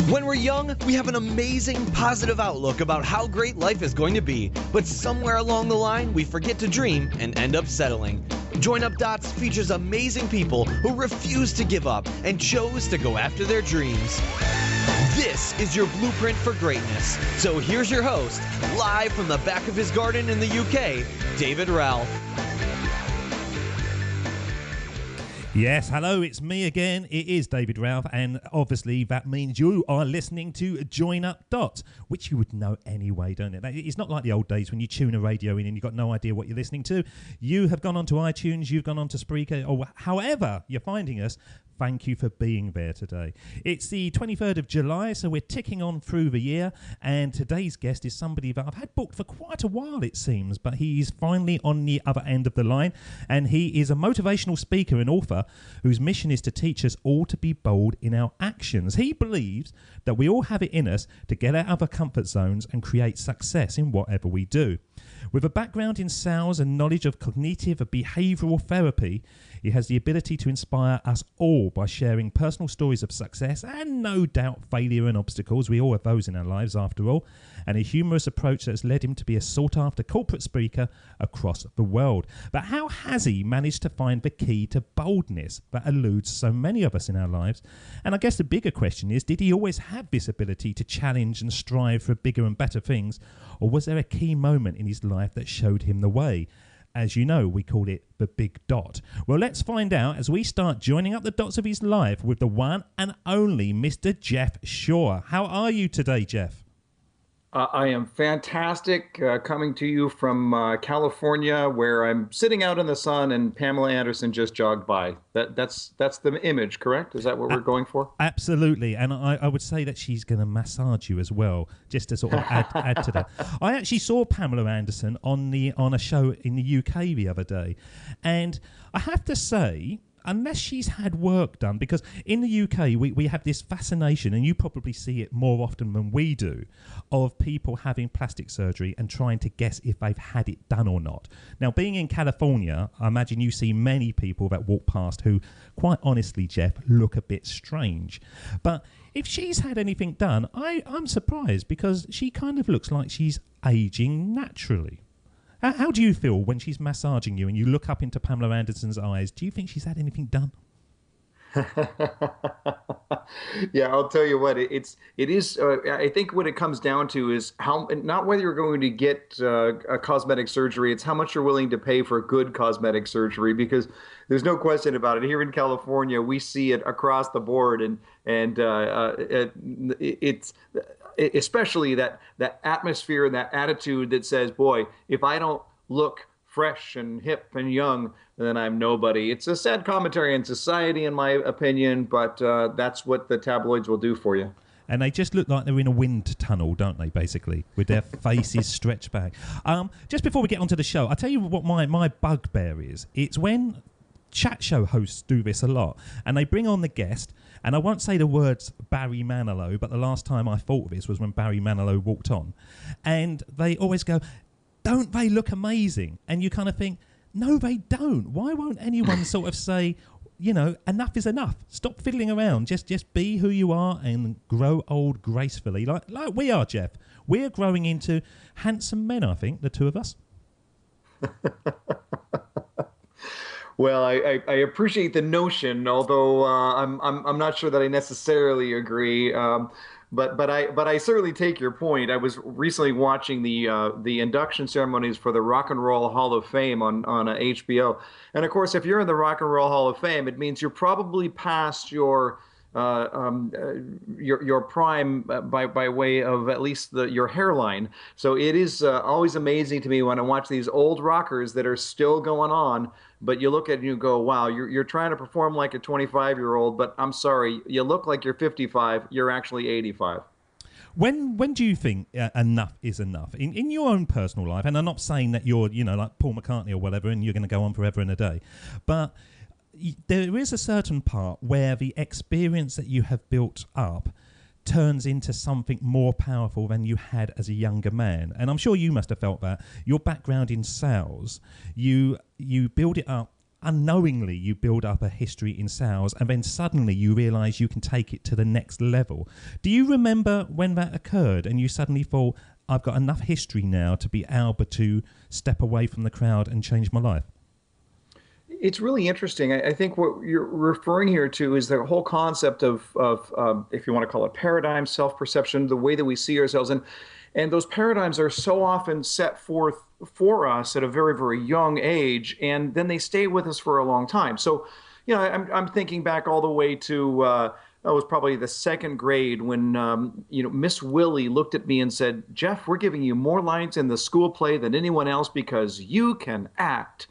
When we're young, we have an amazing, positive outlook about how great life is going to be, but somewhere along the line, we forget to dream and end up settling. Join Up Dots features amazing people who refuse to give up and chose to go after their dreams. This is your blueprint for greatness. So here's your host, live from the back of his garden in the UK, David Ralph. Yes, hello, it's me again. It is David Ralph, and obviously that means you are listening to Join Up Dots, which you would know anyway, don't it? It's not like the old days when you tune a radio in and you've got no idea what you're listening to. You have gone onto iTunes, you've gone onto Spreaker, or however you're finding us. Thank you for being there today. It's the 23rd of July, so we're ticking on through the year, and today's guest is somebody that I've had booked for quite a while, it seems, but he's finally on the other end of the line, and he is a motivational speaker and author whose mission is to teach us all to be bold in our actions. He believes that we all have it in us to get out of our comfort zones and create success in whatever we do. With a background in sales and knowledge of cognitive and behavioural therapy, he has the ability to inspire us all by sharing personal stories of success and no doubt failure and obstacles. We all have those in our lives after all. And a humorous approach that has led him to be a sought-after corporate speaker across the world. But how has he managed to find the key to boldness that eludes so many of us in our lives? And I guess the bigger question is, did he always have this ability to challenge and strive for bigger and better things? Or was there a key moment in his life that showed him the way? As you know, we call it the big dot. Well, let's find out as we start joining up the dots of his life with the one and only Mr. Jeff Shaw. How are you today, Jeff? I am fantastic, coming to you from California, where I'm sitting out in the sun and Pamela Anderson just jogged by. That's the image, correct? Is that what we're going for? Absolutely, and I would say that she's going to massage you as well, just to sort of add to that. I actually saw Pamela Anderson on a show in the UK the other day, and I have to say, unless she's had work done, because in the UK we have this fascination, and you probably see it more often than we do, of people having plastic surgery and trying to guess if they've had it done or not. Now, being in California, I imagine you see many people that walk past who, quite honestly, Jeff, look a bit strange. But if she's had anything done, I'm surprised, because she kind of looks like she's aging naturally. How do you feel when she's massaging you and you look up into Pamela Anderson's eyes? Do you think she's had anything done? Yeah, I'll tell you what, it is. I think what it comes down to is not whether you're going to get a cosmetic surgery, it's how much you're willing to pay for good cosmetic surgery, because there's no question about it. Here in California, we see it across the board, and it's especially that atmosphere and that attitude that says, boy, if I don't look fresh and hip and young, then I'm nobody. It's a sad commentary on society, in my opinion, but that's what the tabloids will do for you. And they just look like they're in a wind tunnel, don't they, basically, with their faces stretched back. Just before we get onto the show, I'll tell you what my bugbear is. It's when chat show hosts do this a lot, and they bring on the guest, and I won't say the words Barry Manilow, but the last time I thought of this was when Barry Manilow walked on, and they always go, don't they look amazing? And you kind of think, no, they don't. Why won't anyone sort of say, you know, enough is enough. Stop fiddling around. Just be who you are and grow old gracefully, like we are, Jeff. We're growing into handsome men, I think, the two of us. Well, I appreciate the notion, although I'm not sure that I necessarily agree. But I certainly take your point. I was recently watching the induction ceremonies for the Rock and Roll Hall of Fame on HBO, and of course, if you're in the Rock and Roll Hall of Fame, it means you're probably past your prime by way of at least your hairline. So it is always amazing to me when I watch these old rockers that are still going on. But you look at it and you go, wow, you're trying to perform like a 25-year-old, but I'm sorry, you look like you're 55, you're actually 85. When do you think enough is enough? In your own personal life, and I'm not saying that you're, like Paul McCartney or whatever, and you're going to go on forever and a day, but there is a certain part where the experience that you have built up turns into something more powerful than you had as a younger man. And I'm sure you must have felt that. Your background in sales, you build it up unknowingly you build up a history in sales, and then suddenly you realize you can take it to the next level. Do you remember when that occurred and you suddenly thought, I've got enough history now to be able to step away from the crowd and change my life? It's really interesting. I think what you're referring here to is the whole concept of if you want to call it paradigm, self-perception, the way that we see ourselves. And those paradigms are so often set forth for us at a very, very young age, and then they stay with us for a long time. So, I'm thinking back all the way to it was probably the second grade when Miss Willie looked at me and said, "Jeff, we're giving you more lines in the school play than anyone else because you can act."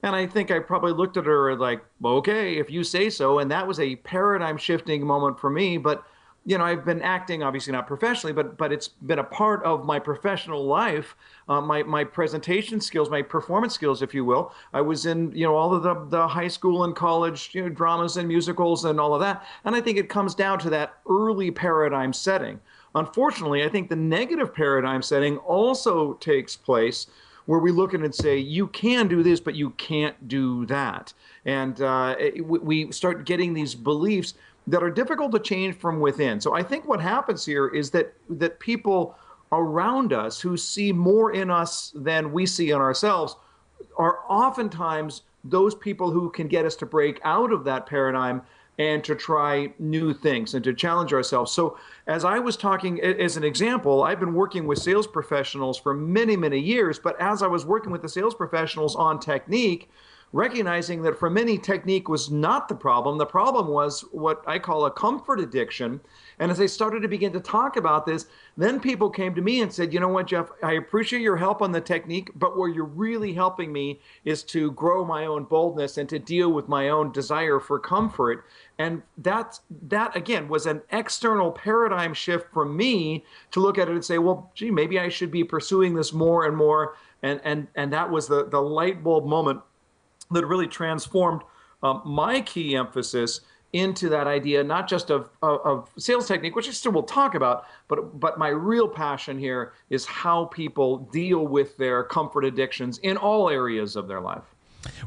And I think I probably looked at her like, okay, if you say so. And that was a paradigm shifting moment for me. But, I've been acting, obviously not professionally, but it's been a part of my professional life, my presentation skills, my performance skills, if you will. I was in, all of the high school and college, dramas and musicals and all of that. And I think it comes down to that early paradigm setting. Unfortunately, I think the negative paradigm setting also takes place where we look at it and say, you can do this, but you can't do that. And we start getting these beliefs that are difficult to change from within. So I think what happens here is that people around us who see more in us than we see in ourselves are oftentimes those people who can get us to break out of that paradigm and to try new things and to challenge ourselves. So as I was talking, as an example, I've been working with sales professionals for many, many years, but as I was working with the sales professionals on technique, recognizing that for many, technique was not the problem was what I call a comfort addiction. And as I started to begin to talk about this, then people came to me and said, you know what, Jeff, I appreciate your help on the technique, but where you're really helping me is to grow my own boldness and to deal with my own desire for comfort. And that again was an external paradigm shift for me to look at it and say, well, gee, maybe I should be pursuing this more and more. And that was the light bulb moment that really transformed my key emphasis into that idea, not just of sales technique, which I still will talk about, but my real passion here is how people deal with their comfort addictions in all areas of their life.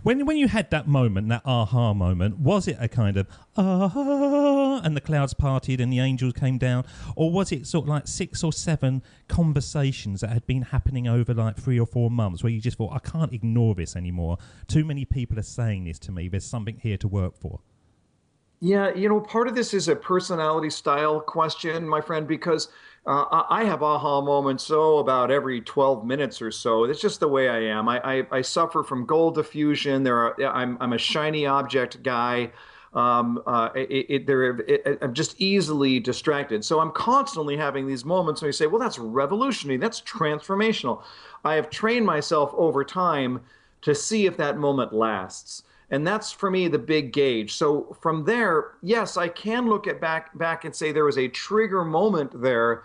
When you had that moment, that aha moment, was it a kind of aha and the clouds parted and the angels came down, or was it sort of like 6 or 7 conversations that had been happening over like 3 or 4 months where you just thought, I can't ignore this anymore, too many people are saying this to me, there's something here to work for? Yeah, part of this is a personality style question, my friend, because I have aha moments about every 12 minutes or so. It's just the way I am. I suffer from goal diffusion. I'm a shiny object guy. I'm just easily distracted. So I'm constantly having these moments where you say, well, that's revolutionary. That's transformational. I have trained myself over time to see if that moment lasts. And that's, for me, the big gauge. So from there, yes, I can look at back and say there was a trigger moment there,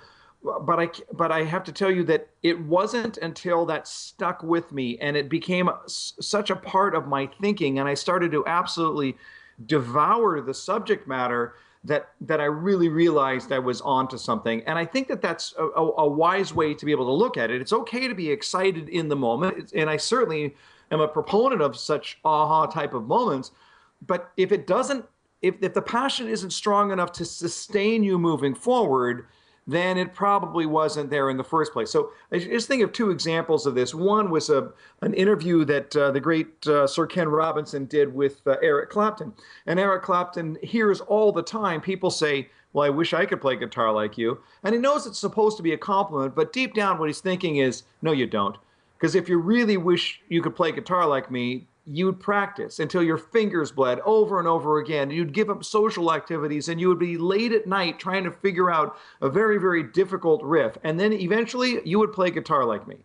but I have to tell you that it wasn't until that stuck with me and it became such a part of my thinking, and I started to absolutely devour the subject matter that I really realized I was onto something. And I think that that's a wise way to be able to look at it. It's okay to be excited in the moment, and I certainly am a proponent of such aha type of moments. But if the passion isn't strong enough to sustain you moving forward, then it probably wasn't there in the first place. So I just think of 2 examples of this. One was an interview that the great Sir Ken Robinson did with Eric Clapton. And Eric Clapton hears all the time people say, well, I wish I could play guitar like you. And he knows it's supposed to be a compliment, but deep down what he's thinking is, no, you don't. Because if you really wish you could play guitar like me, you would practice until your fingers bled over and over again. You'd give up social activities and you would be late at night trying to figure out a very, very difficult riff. And then eventually you would play guitar like me.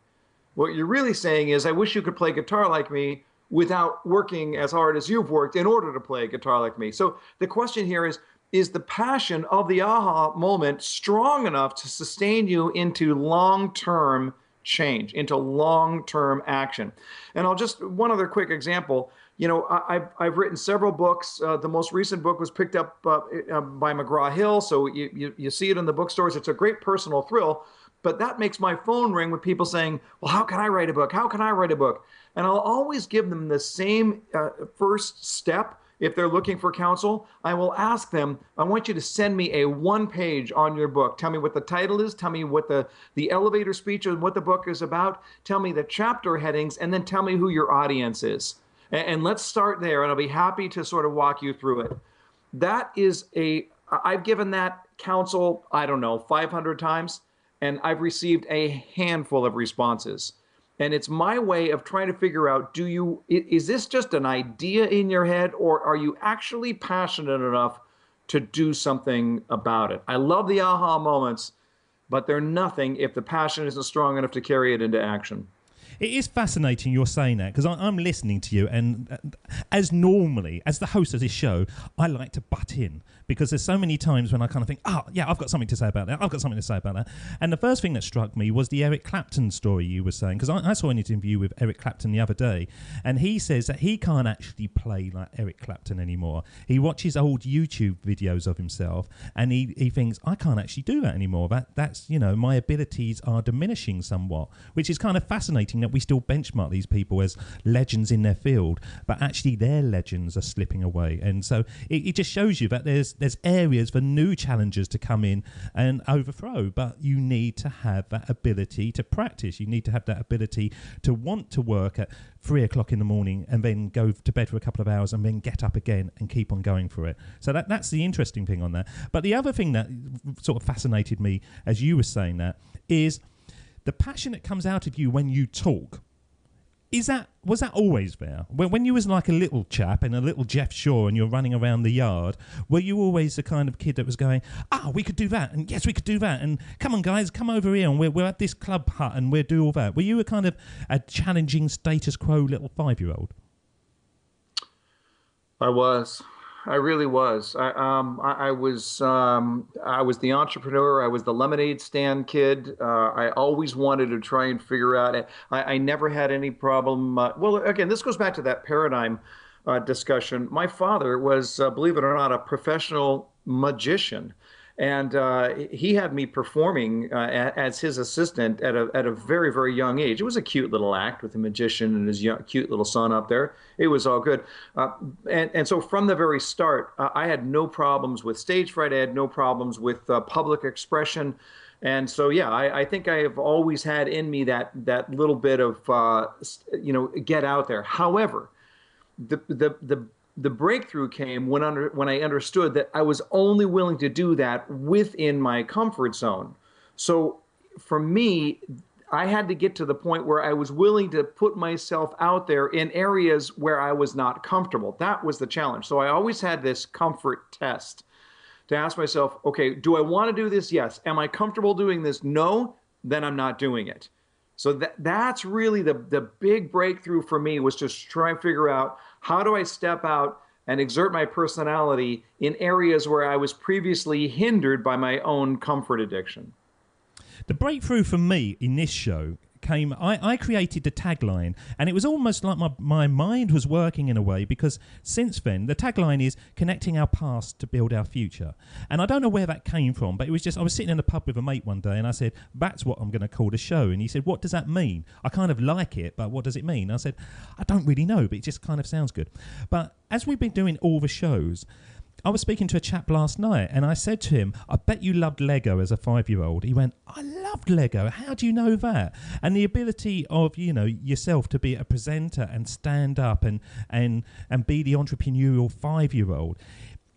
What you're really saying is, I wish you could play guitar like me without working as hard as you've worked in order to play guitar like me. So the question here is the passion of the aha moment strong enough to sustain you into long-term change, into long-term action? And I'll just, one other quick example. I've written several books. The most recent book was picked up by McGraw-Hill, so you see it in the bookstores. It's a great personal thrill, but that makes my phone ring with people saying, well, how can I write a book? How can I write a book? And I'll always give them the same first step. If they're looking for counsel, I will ask them, I want you to send me a 1-page on your book. Tell me what the title is. Tell me what the elevator speech or what the book is about. Tell me the chapter headings, and then tell me who your audience is. And let's start there, and I'll be happy to sort of walk you through it. I've given that counsel, I don't know, 500 times, and I've received a handful of responses. And it's my way of trying to figure out, is this just an idea in your head, or are you actually passionate enough to do something about it? I love the aha moments, but they're nothing if the passion isn't strong enough to carry it into action. It is fascinating you're saying that, because I'm listening to you, and as the host of this show, I like to butt in, because there's so many times when I kind of think, I've got something to say about that. And the first thing that struck me was the Eric Clapton story you were saying, because I saw an interview with Eric Clapton the other day, and he says that he can't actually play like Eric Clapton anymore. He watches old YouTube videos of himself, and he thinks, I can't actually do that anymore. That's my abilities are diminishing somewhat, which is kind of fascinating that we still benchmark these people as legends in their field, but actually their legends are slipping away. And so it just shows you that there's areas for new challengers to come in and overthrow, but you need to have that ability to practice. You need to have that ability to want to work at 3 o'clock in the morning and then go to bed for a couple of hours and then get up again and keep on going for it. So that's the interesting thing on that. But the other thing that sort of fascinated me as you were saying that is the passion that comes out of you when you talk. Was that always there? When you was like a little chap and a little Jeff Shaw and you're running around the yard, were you always the kind of kid that was going, we could do that, and yes, we could do that, and come on guys, come over here, and we're at this club hut and we'll do all that? Were you a kind of a challenging status quo little 5-year-old? I really was. I was the entrepreneur. I was the lemonade stand kid. I always wanted to try and figure out. I never had any problem. Well, again, this goes back to that paradigm discussion. My father was, believe it or not, a professional magician. And he had me performing as his assistant at a very, very young age. It was a cute little act with a magician and his cute little son up there. It was all good. And so from the very start, I had no problems with stage fright. I had no problems with public expression. And so, yeah, I think I have always had in me that little bit of, get out there. However, the breakthrough came when I understood that I was only willing to do that within my comfort zone. So for me, I had to get to the point where I was willing to put myself out there in areas where I was not comfortable. That was the challenge. So I always had this comfort test to ask myself, okay, do I want to do this? Yes. Am I comfortable doing this? No. Then I'm not doing it. So that's really the big breakthrough for me, was to try and figure out, how do I step out and exert my personality in areas where I was previously hindered by my own comfort addiction? The breakthrough for me in this show came, I created the tagline, and it was almost like my mind was working in a way, because since then, the tagline is connecting our past to build our future. And I don't know where that came from, but it was just, I was sitting in a pub with a mate one day and I said, that's what I'm going to call the show. And he said, what does that mean? I kind of like it, but what does it mean? I said, I don't really know, but it just kind of sounds good. But as we've been doing all the shows, I was speaking to a chap last night and I said to him, I bet you loved Lego as a 5-year-old. He went, I loved Lego. How do you know that? And the ability of, yourself to be a presenter and stand up and be the entrepreneurial 5-year-old.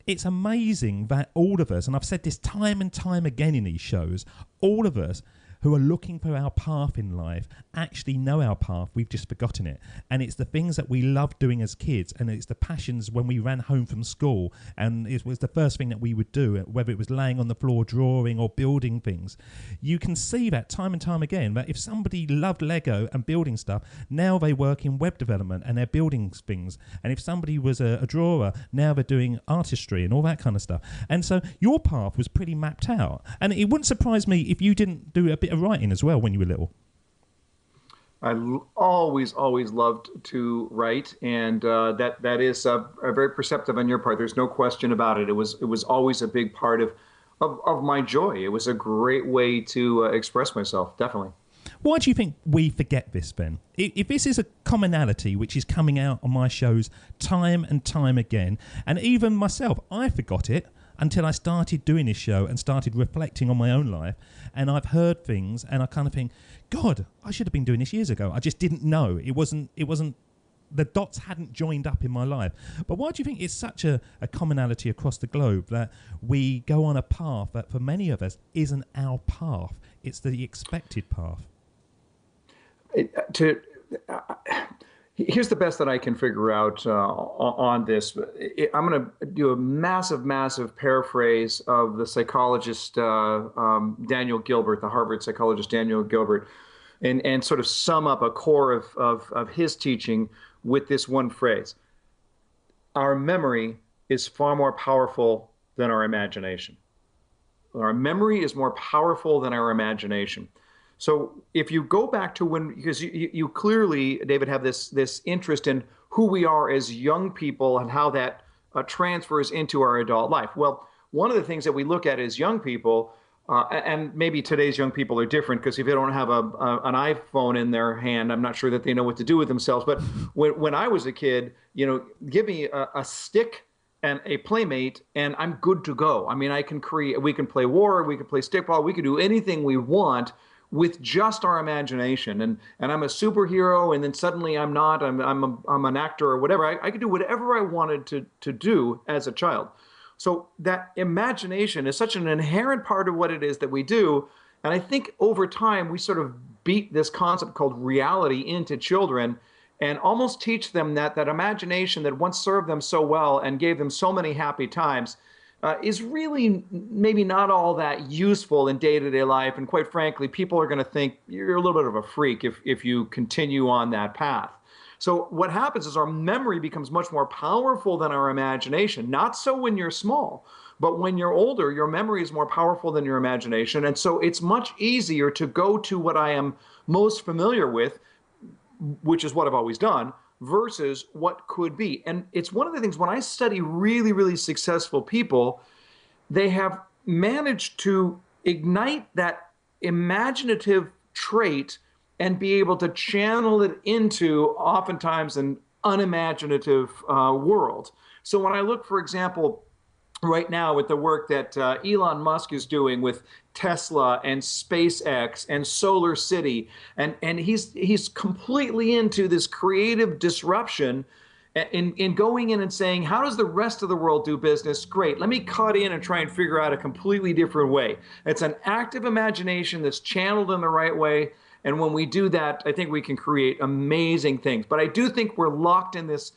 It's amazing that all of us, and I've said this time and time again in these shows, all of us who are looking for our path in life actually know our path. We've just forgotten it. And it's the things that we loved doing as kids, and it's the passions when we ran home from school, and it was the first thing that we would do, whether it was laying on the floor drawing or building things. You can see that time and time again, that if somebody loved Lego and building stuff, now they work in web development and they're building things. And if somebody was a drawer, now they're doing artistry and all that kind of stuff. And so your path was pretty mapped out. And it wouldn't surprise me if you didn't do a bit of writing as well when you were little. I always loved to write, and that is very perceptive on your part. There's no question about it. It was always a big part of my joy. It was a great way to express myself, definitely. Why do you think we forget this, Ben? If this is a commonality which is coming out on my shows time and time again, and even myself, I forgot it until I started doing this show and started reflecting on my own life, and I've heard things and I kind of think, God, I should have been doing this years ago. I just didn't know. It wasn't the dots hadn't joined up in my life. But why do you think it's such a commonality across the globe that we go on a path that for many of us isn't our path? It's the expected path. Here's the best that I can figure out on this. I'm going to do a massive paraphrase of the psychologist Daniel Gilbert, the Harvard psychologist Daniel Gilbert, and sort of sum up a core of his teaching with this one phrase. Our memory is far more powerful than our imagination. Our memory is more powerful than our imagination. So if you go back to when, because you clearly, David, have this interest in who we are as young people and how that transfers into our adult life. Well, one of the things that we look at as young people, and maybe today's young people are different because if they don't have an iPhone in their hand, I'm not sure that they know what to do with themselves. But when I was a kid, give me a stick and a playmate, and I'm good to go. I mean, we can play war, we can play stickball, we can do anything we want with just our imagination. And I'm a superhero, and then suddenly I'm not. I'm an actor or whatever. I could do whatever I wanted to do as a child. So that imagination is such an inherent part of what it is that we do. And I think over time, we sort of beat this concept called reality into children and almost teach them that imagination that once served them so well and gave them so many happy times is really maybe not all that useful in day-to-day life. And quite frankly, people are going to think you're a little bit of a freak if you continue on that path. So what happens is our memory becomes much more powerful than our imagination. Not so when you're small, but when you're older, your memory is more powerful than your imagination. And so it's much easier to go to what I am most familiar with, which is what I've always done, versus what could be. And it's one of the things when I study really successful people, they have managed to ignite that imaginative trait and be able to channel it into oftentimes an unimaginative world. So when I look, for example, right now with the work that Elon Musk is doing with Tesla and SpaceX and Solar City, and he's completely into this creative disruption in going in and saying, how does the rest of the world do business? Great, let me cut in and try and figure out a completely different way. It's an active imagination that's channeled in the right way. And when we do that, I think we can create amazing things. But I do think we're locked in this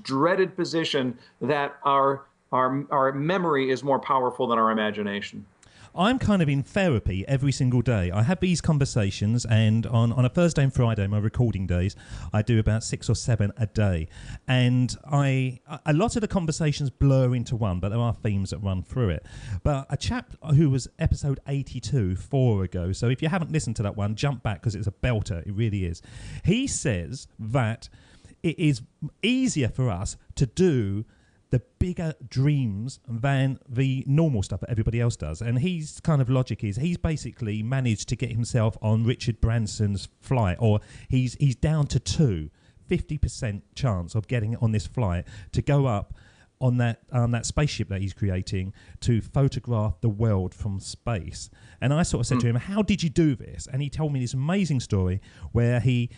dreaded position that our memory is more powerful than our imagination. I'm kind of in therapy every single day. I have these conversations, and on a Thursday and Friday, my recording days, I do about 6 or 7 a day. And a lot of the conversations blur into one, but there are themes that run through it. But a chap who was episode 82 4 ago, so if you haven't listened to that one, jump back because it's a belter. It really is. He says that it is easier for us to do the bigger dreams than the normal stuff that everybody else does. And his kind of logic is he's basically managed to get himself on Richard Branson's flight, or he's down to 50% chance of getting on this flight to go up on that spaceship that he's creating to photograph the world from space. And I sort of said to him, how did you do this? And he told me this amazing story where he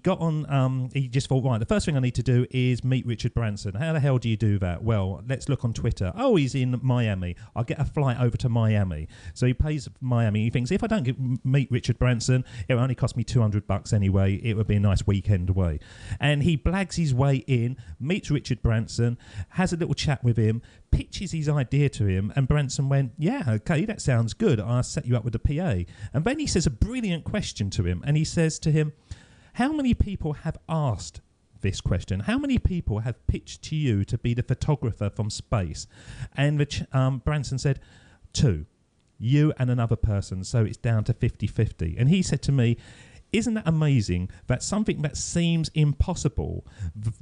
got on, he just thought, right, the first thing I need to do is meet Richard Branson. How the hell do you do that? Well, let's look on Twitter. Oh, he's in Miami. I'll get a flight over to Miami. So he pays Miami. He thinks, if I don't meet Richard Branson, it will only cost me $200 anyway. It would be a nice weekend away. And he blags his way in, meets Richard Branson, has a little chat with him, pitches his idea to him, and Branson went, yeah, okay, that sounds good. I'll set you up with the PA. And then he says a brilliant question to him, and he says to him, how many people have asked this question? How many people have pitched to you to be the photographer from space? And Branson said, 2. You and another person, so it's down to 50-50. And he said to me, isn't that amazing that something that seems impossible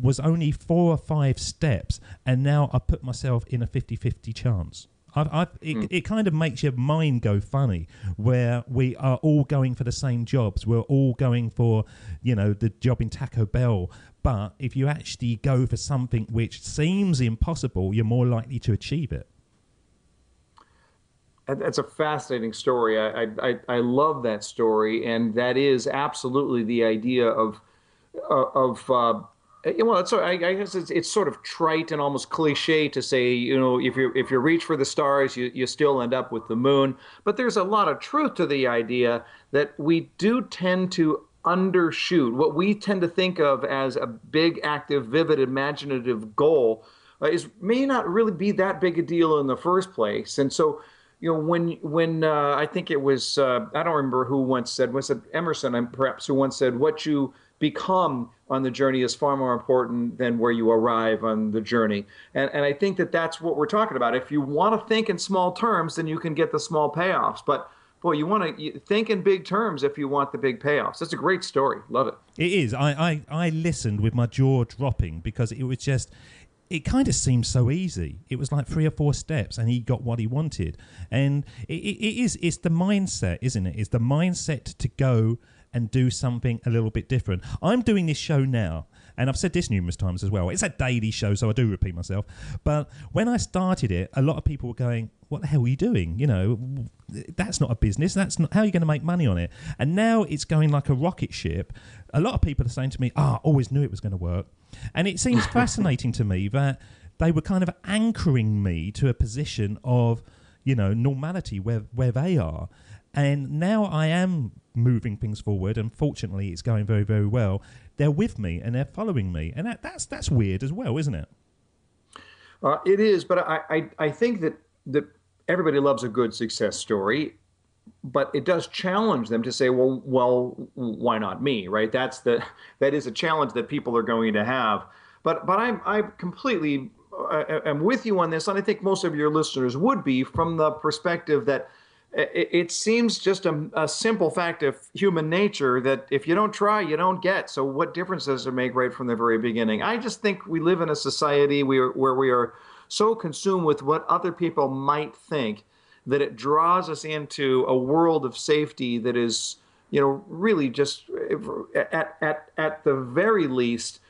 was only 4 or 5 steps, and now I put myself in a 50-50 chance? It kind of makes your mind go funny, where we are all going for the same jobs. We're all going for, the job in Taco Bell. But if you actually go for something which seems impossible, you're more likely to achieve it. That's a fascinating story. I love that story, and that is absolutely the idea of well, I guess it's sort of trite and almost cliche to say, if you reach for the stars, you still end up with the moon. But there's a lot of truth to the idea that we do tend to undershoot. What we tend to think of as a big, active, vivid, imaginative goal may not really be that big a deal in the first place. And so, when I think it was, I don't remember who once said, was it Emerson, perhaps, who once said, what you become on the journey is far more important than where you arrive on the journey. And I think that that's what we're talking about. If you want to think in small terms, then you can get the small payoffs. But boy, you want to think in big terms if you want the big payoffs. It's a great story. Love it. It is. I listened with my jaw dropping because it was just... It kind of seemed so easy. It was like 3 or 4 steps and he got what he wanted. And it's the mindset, isn't it? It's the mindset to go and do something a little bit different. I'm doing this show now, and I've said this numerous times as well. It's a daily show, so I do repeat myself. But when I started it, a lot of people were going, what the hell are you doing? That's not a business. That's not how you're going to make money on it. And now it's going like a rocket ship. A lot of people are saying to me, I always knew it was going to work. And it seems fascinating to me that they were kind of anchoring me to a position of, normality where they are. And now I am moving things forward, and fortunately it's going very, very well. They're with me and they're following me. And that's weird as well, isn't it? It is, but I think that everybody loves a good success story, but it does challenge them to say, well, why not me, right? That is a challenge that people are going to have. But I completely am with you on this, and I think most of your listeners would be, from the perspective that it seems just a simple fact of human nature that if you don't try, you don't get. So what difference does it make right from the very beginning? I just think we live in a society where we are so consumed with what other people might think that it draws us into a world of safety that is, really just at the very least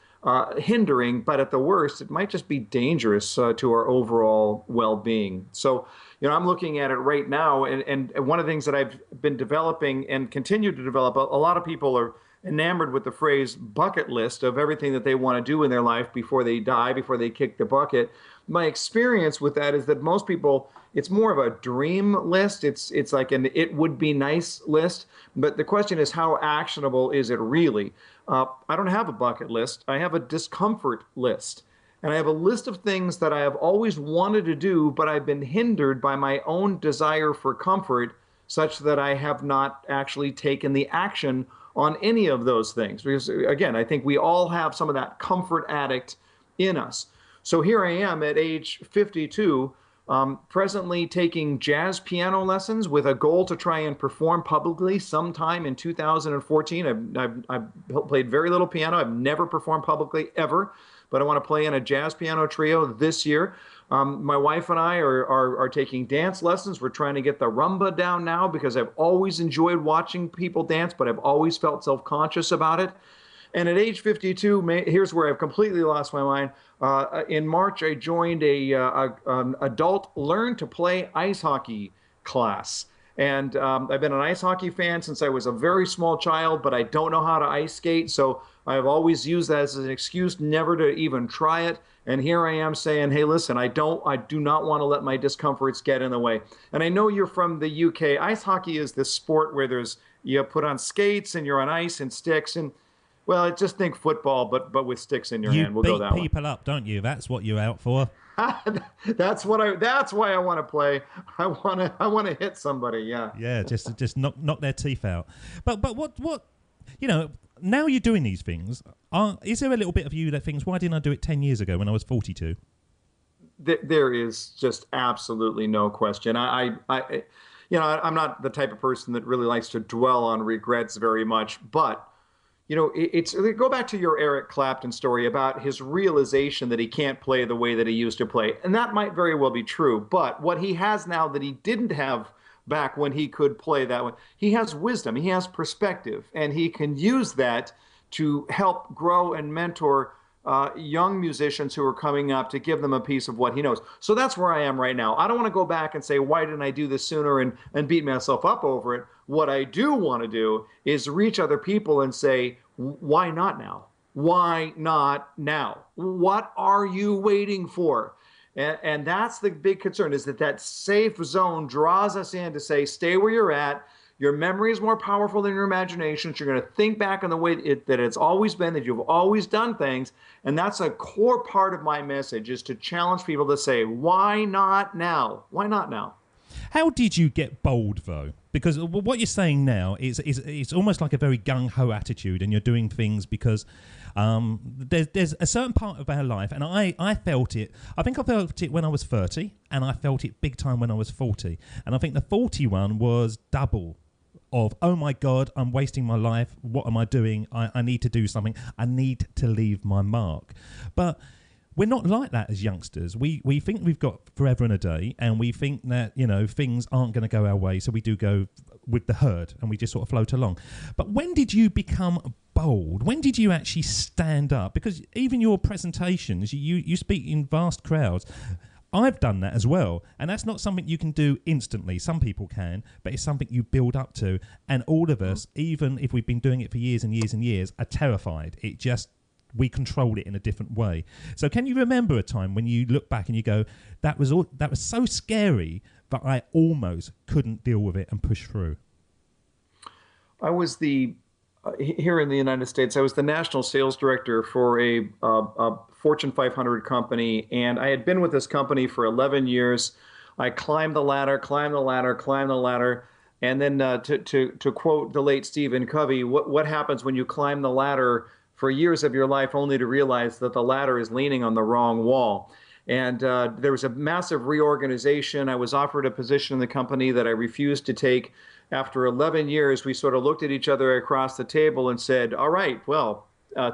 hindering, but at the worst, it might just be dangerous to our overall well-being. So, I'm looking at it right now, and one of the things that I've been developing and continue to develop, a lot of people are enamored with the phrase bucket list of everything that they want to do in their life before they die, before they kick the bucket. My experience with that is that most people, it's more of a dream list. It's like an it would be nice list. But the question is, how actionable is it really? I don't have a bucket list. I have a discomfort list. And I have a list of things that I have always wanted to do, but I've been hindered by my own desire for comfort, such that I have not actually taken the action on any of those things. Because again, I think we all have some of that comfort addict in us. So here I am at age 52, presently taking jazz piano lessons with a goal to try and perform publicly sometime in 2014. I've played very little piano. I've never performed publicly ever, but I want to play in a jazz piano trio this year. My wife and I are taking dance lessons. We're trying to get the rumba down now because I've always enjoyed watching people dance, but I've always felt self-conscious about it. And at age 52, here's where I've completely lost my mind. In March, I joined an adult learn to play ice hockey class. And I've been an ice hockey fan since I was a very small child, but I don't know how to ice skate. So I've always used that as an excuse never to even try it. And here I am saying, hey, listen, I do not want to let my discomforts get in the way. And I know you're from the UK. Ice hockey is this sport where you put on skates and you're on ice and sticks. And well, I just think football, but with sticks in your hand. We'll go that way. You beat people up, don't you? That's what you're out for. That's why I want to play. I want to hit somebody. Yeah. Yeah, just knock their teeth out. But what now you're doing these things. Is there a little bit of you that thinks, why didn't I do it 10 years ago when I was 42? There is just absolutely no question. I'm not the type of person that really likes to dwell on regrets very much, but it's go back to your Eric Clapton story about his realization that he can't play the way that he used to play. And that might very well be true. But what he has now that he didn't have back when he could play that way, he has wisdom, he has perspective, and he can use that to help grow and mentor young musicians who are coming up, to give them a piece of what he knows. So that's where I am right now. I don't want to go back and say, why didn't I do this sooner, and beat myself up over it. What I do want to do is reach other people and say, why not now? Why not now? What are you waiting for? And that's the big concern, is that safe zone draws us in to say, stay where you're at. Your memory is more powerful than your imagination. So you're going to think back on the way that it's always been, that you've always done things. And that's a core part of my message, is to challenge people to say, why not now? Why not now? How did you get bold, though? Because what you're saying now is it's almost like a very gung-ho attitude, and you're doing things because there's a certain part of our life, and I felt it. I think I felt it when I was 30, and I felt it big time when I was 40. And I think the 41 was double of, oh my God, I'm wasting my life. What am I doing? I need to do something. I need to leave my mark. But we're not like that as youngsters. We think we've got forever and a day, and we think that, things aren't going to go our way, so we do go with the herd, and we just sort of float along. But when did you become bold? When did you actually stand up? Because even your presentations, you speak in vast crowds. I've done that as well, and that's not something you can do instantly. Some people can, but it's something you build up to, and all of us, even if we've been doing it for years and years and years, are terrified. We control it in a different way. So can you remember a time when you look back and you go, that was so scary, but I almost couldn't deal with it and push through? I was here in the United States, I was the national sales director for a Fortune 500 company, and I had been with this company for 11 years. I climbed the ladder, and then to quote the late Stephen Covey, what happens when you climb the ladder for years of your life only to realize that the ladder is leaning on the wrong wall? And there was a massive reorganization. I was offered a position in the company that I refused to take. After 11 years, we sort of looked at each other across the table and said, all right, well,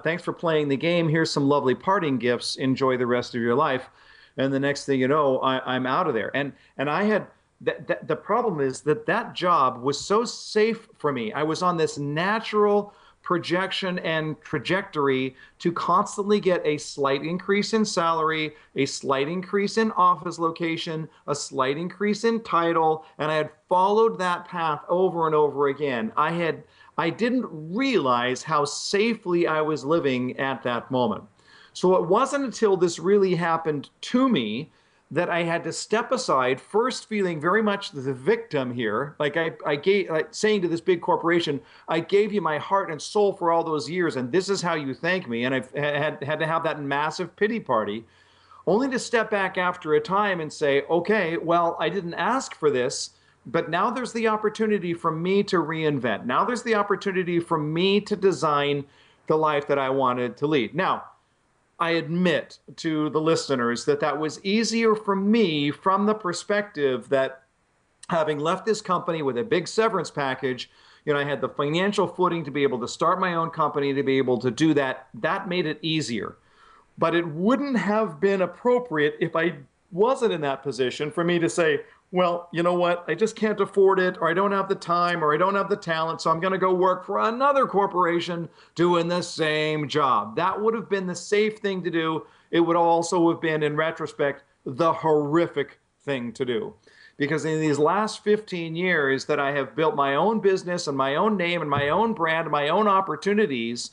thanks for playing the game. Here's some lovely parting gifts. Enjoy the rest of your life. And the next thing you know, I'm out of there. And I had the problem is that job was so safe for me. I was on this natural projection and trajectory to constantly get a slight increase in salary, a slight increase in office location, a slight increase in title, and I had followed that path over and over again. I didn't realize how safely I was living at that moment. So it wasn't until this really happened to me that I had to step aside, first feeling very much the victim here. Like I gave, like saying to this big corporation, I gave you my heart and soul for all those years, and this is how you thank me. And I've had to have that massive pity party, only to step back after a time and say, okay, well, I didn't ask for this, but now there's the opportunity for me to reinvent. Now there's the opportunity for me to design the life that I wanted to lead. Now, I admit to the listeners that was easier for me from the perspective that, having left this company with a big severance package, I had the financial footing to be able to start my own company, to be able to do that. That made it easier. But it wouldn't have been appropriate if I wasn't in that position for me to say, well, you know what, I just can't afford it, or I don't have the time, or I don't have the talent, so I'm going to go work for another corporation doing the same job. That would have been the safe thing to do. It would also have been, in retrospect, the horrific thing to do. Because in these last 15 years that I have built my own business and my own name and my own brand and my own opportunities,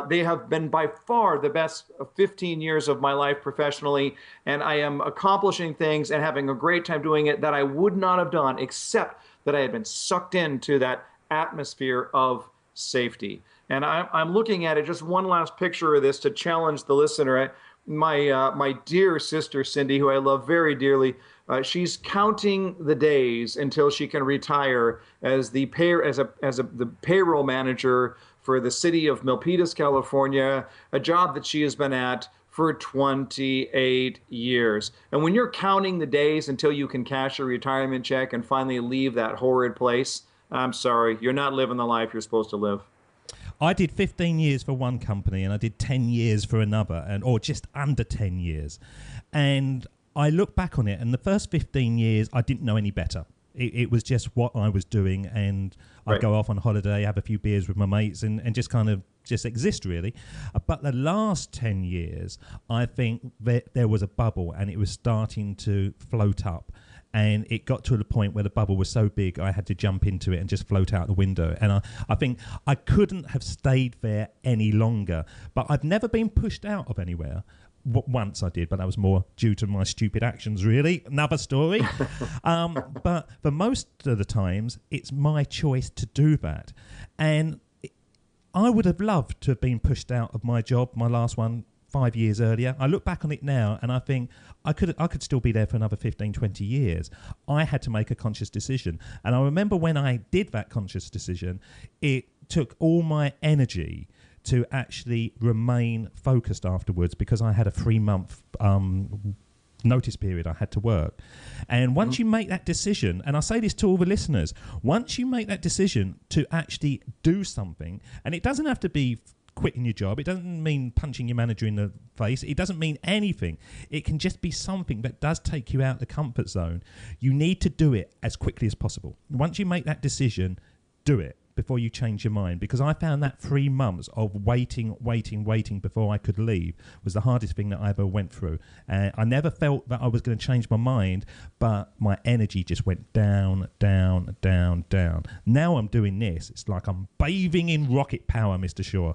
they have been by far the best 15 years of my life professionally, and I am accomplishing things and having a great time doing it that I would not have done except that I had been sucked into that atmosphere of safety. And I'm looking at it, just one last picture of this to challenge the listener. My dear sister Cindy, who I love very dearly, she's counting the days until she can retire as the payroll manager for the city of Milpitas, California, a job that she has been at for 28 years. And when you're counting the days until you can cash your retirement check and finally leave that horrid place, I'm sorry, you're not living the life you're supposed to live. I did 15 years for one company and I did 10 years for another, or just under 10 years. And I look back on it, and the first 15 years, I didn't know any better. It was just what I was doing, and I'd go off on holiday, have a few beers with my mates, and just kind of just exist, really. But the last 10 years, I think that there was a bubble, and it was starting to float up. And it got to the point where the bubble was so big, I had to jump into it and just float out the window. And I think I couldn't have stayed there any longer. But I've never been pushed out of anywhere. Once I did, but that was more due to my stupid actions, really. Another story. But for most of the times, it's my choice to do that. And I would have loved to have been pushed out of my job, my last one, 5 years earlier. I look back on it now and I think I could still be there for another 15, 20 years. I had to make a conscious decision. And I remember when I did that conscious decision, it took all my energy to actually remain focused afterwards, because I had a 3-month notice period I had to work. And once you make that decision, and I say this to all the listeners, once you make that decision to actually do something, and it doesn't have to be quitting your job, it doesn't mean punching your manager in the face, it doesn't mean anything, it can just be something that does take you out of the comfort zone. You need to do it as quickly as possible. Once you make that decision, do it before you change your mind, because I found that 3 months of waiting before I could leave was the hardest thing that I ever went through. I never felt that I was going to change my mind, but my energy just went down, down, down, down. Now I'm doing this. It's like I'm bathing in rocket power, Mr. Shaw.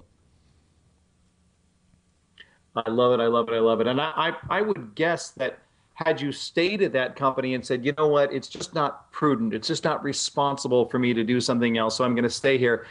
I love it. I love it. I love it. And I would guess that had you stayed at that company and said, you know what, it's just not prudent, it's just not responsible for me to do something else, so I'm going to stay here,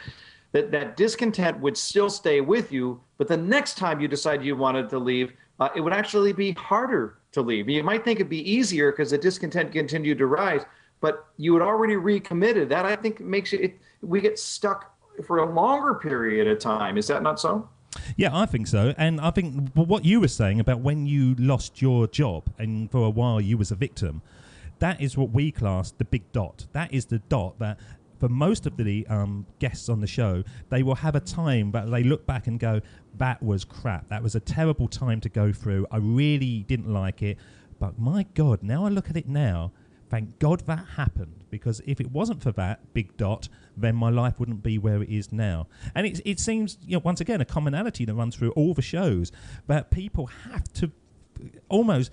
that discontent would still stay with you. But the next time you decide you wanted to leave, it would actually be harder to leave. You might think it'd be easier because the discontent continued to rise, but you had already recommitted. That, I think, makes we get stuck for a longer period of time. Is that not so? Yeah, I think so. And I think what you were saying about when you lost your job and for a while you was a victim, that is what we class the big dot. That is the dot that for most of the guests on the show, they will have a time that they look back and go, that was crap. That was a terrible time to go through. I really didn't like it. But my God, now I look at it now, thank God that happened, because if it wasn't for that big dot, then my life wouldn't be where it is now. And it seems, once again, a commonality that runs through all the shows, that people have to almost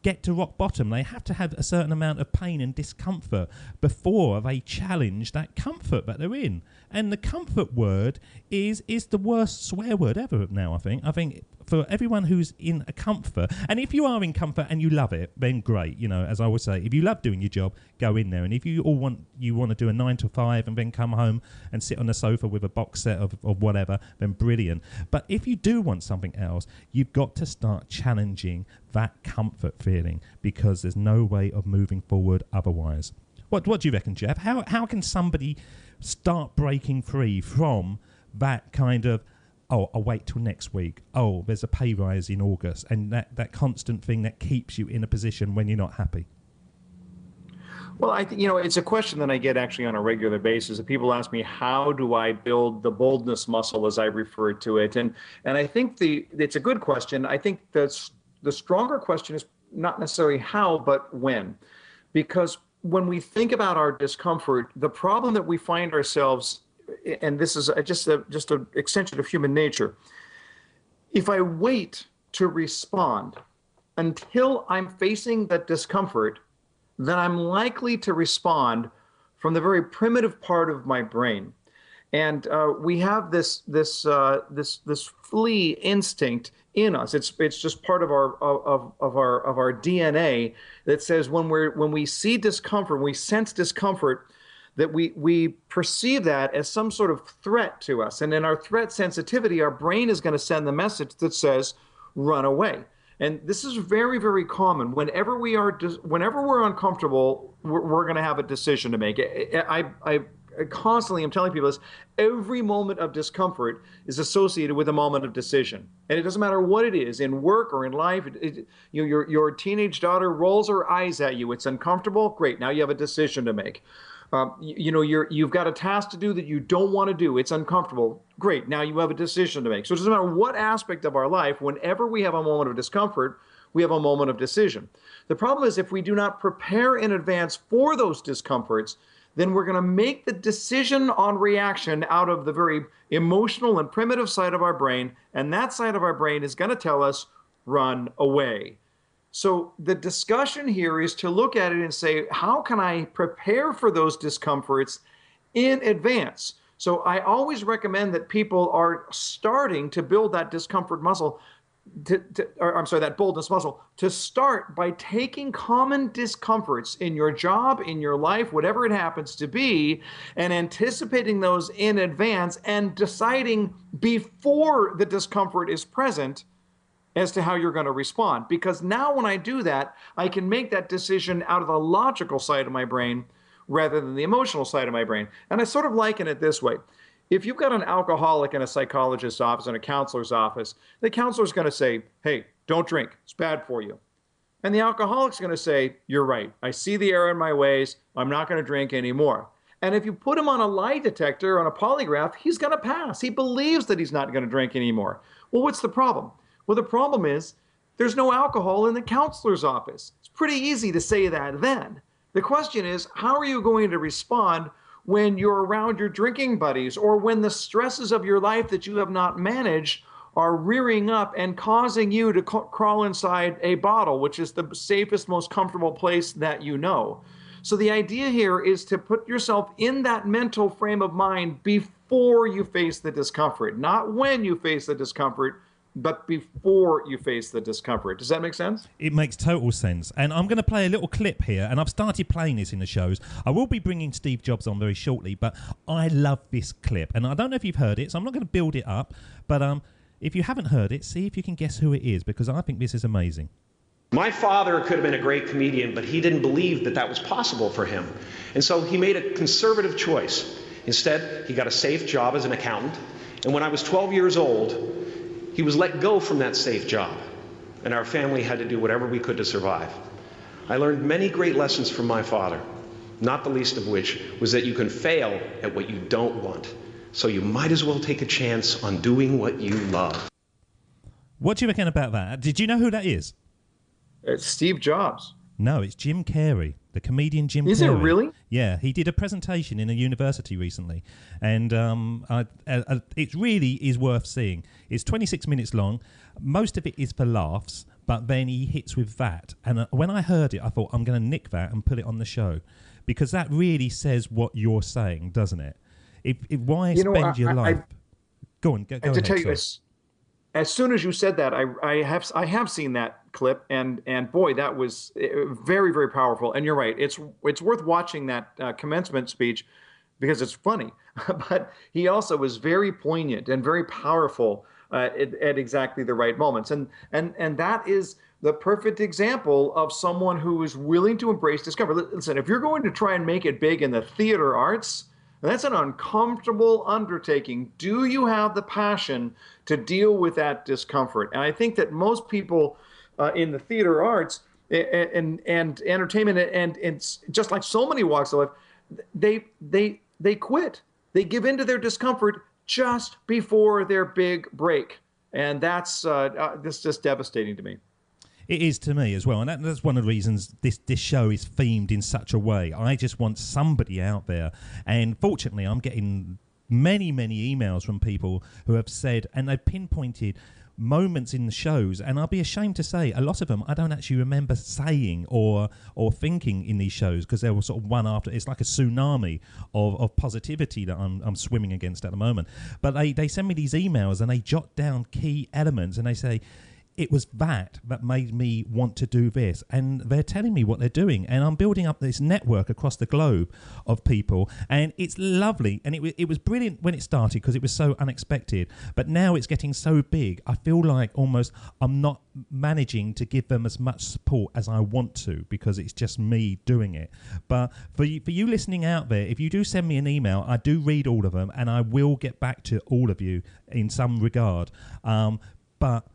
get to rock bottom. They have to have a certain amount of pain and discomfort before they challenge that comfort that they're in. And the comfort word is the worst swear word ever now, I think. I think for everyone who's in a comfort, and if you are in comfort and you love it, then great. As I always say, if you love doing your job, go in there. And if you want to do a 9 to 5 and then come home and sit on the sofa with a box set of whatever, then brilliant. But if you do want something else, you've got to start challenging that comfort feeling, because there's no way of moving forward otherwise. What do you reckon, Jeff? How can somebody start breaking free from that kind of, oh, I'll wait till next week, oh, there's a pay rise in August, and that constant thing that keeps you in a position when you're not happy? Well, I think, it's a question that I get actually on a regular basis. People ask me, how do I build the boldness muscle, as I refer to it? And I think it's a good question. I think the stronger question is not necessarily how, but when. Because when we think about our discomfort, the problem that we find ourselves, and this is just an extension of human nature, if I wait to respond until I'm facing that discomfort, then I'm likely to respond from the very primitive part of my brain. And we have this flee instinct in us. It's just part of our DNA that says when we see discomfort, when we sense discomfort, that we perceive that as some sort of threat to us. And in our threat sensitivity, our brain is going to send the message that says, run away. And this is very, very common. Whenever we're uncomfortable, we're going to have a decision to make. I constantly am telling people this. Every moment of discomfort is associated with a moment of decision. And it doesn't matter what it is, in work or in life. Your teenage daughter rolls her eyes at you. It's uncomfortable. Great. Now you have a decision to make. You've got a task to do that you don't want to do. It's uncomfortable. Great. Now you have a decision to make. So it doesn't matter what aspect of our life, whenever we have a moment of discomfort, we have a moment of decision. The problem is if we do not prepare in advance for those discomforts, then we're going to make the decision on reaction out of the very emotional and primitive side of our brain, and that side of our brain is going to tell us, run away. So the discussion here is to look at it and say, how can I prepare for those discomforts in advance? So I always recommend that people are starting to build that discomfort muscle, that boldness muscle, to start by taking common discomforts in your job, in your life, whatever it happens to be, and anticipating those in advance and deciding before the discomfort is present as to how you're going to respond. Because now when I do that, I can make that decision out of the logical side of my brain rather than the emotional side of my brain. And I sort of liken it this way. If you've got an alcoholic in a psychologist's office, in a counselor's office, the counselor's going to say, hey, don't drink. It's bad for you. And the alcoholic's going to say, you're right. I see the error in my ways. I'm not going to drink anymore. And if you put him on a lie detector, on a polygraph, he's going to pass. He believes that he's not going to drink anymore. Well, what's the problem? Well, the problem is there's no alcohol in the counselor's office. It's pretty easy to say that then. The question is, how are you going to respond when you're around your drinking buddies, or when the stresses of your life that you have not managed are rearing up and causing you to crawl inside a bottle, which is the safest, most comfortable place that you know? So the idea here is to put yourself in that mental frame of mind before you face the discomfort, not when you face the discomfort, but before you face the discomfort. Does that make sense? It makes total sense. And I'm going to play a little clip here, and I've started playing this in the shows. I will be bringing Steve Jobs on very shortly, but I love this clip. And I don't know if you've heard it, so I'm not going to build it up. But if you haven't heard it, see if you can guess who it is, because I think this is amazing. My father could have been a great comedian, but he didn't believe that that was possible for him. And so he made a conservative choice. Instead, he got a safe job as an accountant. And when I was 12 years old, he was let go from that safe job, and our family had to do whatever we could to survive. I learned many great lessons from my father, not the least of which was that you can fail at what you don't want, so you might as well take a chance on doing what you love. What do you reckon about that? Did you know who that is? It's Steve Jobs. No, it's Jim Carrey, the comedian Jim Carrey. Is it really? Yeah, he did a presentation in a university recently, and it really is worth seeing. It's 26 minutes long. Most of it is for laughs, but then he hits with that. And when I heard it, I thought, I'm going to nick that and put it on the show, because that really says what you're saying, doesn't it? Why spend your life... Go on, go ahead. To tell you, as soon as you said that, I have seen that clip, and boy, that was very, very powerful. And you're right, it's worth watching that commencement speech because it's funny, but he also was very poignant and very powerful at exactly the right moments. And that is the perfect example of someone who is willing to embrace discomfort. Listen, if you're going to try and make it big in the theater arts, that's an uncomfortable undertaking. Do you have the passion to deal with that discomfort? And I think that most people in the theater arts and entertainment and just like so many walks of life, they quit. They give in to their discomfort just before their big break, and that's just devastating to me. It is to me as well, and that's one of the reasons this show is themed in such a way. I just want somebody out there, and fortunately I'm getting many emails from people who have said, and they've pinpointed moments in the shows, and I'll be ashamed to say a lot of them I don't actually remember saying or thinking in these shows, because they were sort of one after. It's like a tsunami of positivity that I'm swimming against at the moment. But they send me these emails and they jot down key elements, and they say, it was that made me want to do this. And they're telling me what they're doing. And I'm building up this network across the globe of people. And it's lovely. And it was brilliant when it started because it was so unexpected. But now it's getting so big, I feel like almost I'm not managing to give them as much support as I want to, because it's just me doing it. But for you listening out there, if you do send me an email, I do read all of them. And I will get back to all of you in some regard. But